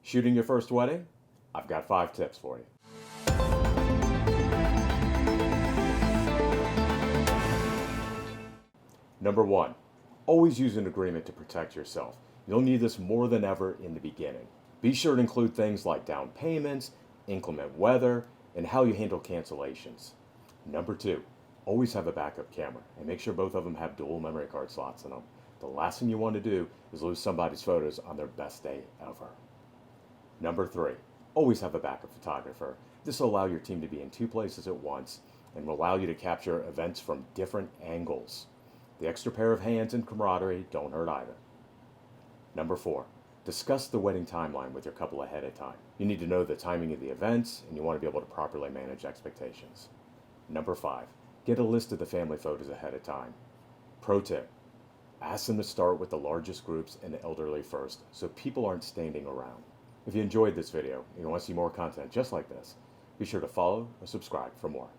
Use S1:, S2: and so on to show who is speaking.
S1: Shooting your first wedding? I've got 5 tips for you. Number 1, always use an agreement to protect yourself. You'll need this more than ever in the beginning. Be sure to include things like down payments, inclement weather, and how you handle cancellations. Number 2, always have a backup camera and make sure both of them have dual memory card slots in them. The last thing you want to do is lose somebody's photos on their best day ever. Number 3, always have a backup photographer. This will allow your team to be in 2 places at once and will allow you to capture events from different angles. The extra pair of hands and camaraderie don't hurt either. Number 4, discuss the wedding timeline with your couple ahead of time. You need to know the timing of the events and you want to be able to properly manage expectations. Number 5, get a list of the family photos ahead of time. Pro tip, ask them to start with the largest groups and the elderly first so people aren't standing around. If you enjoyed this video and you want to see more content just like this, be sure to follow or subscribe for more.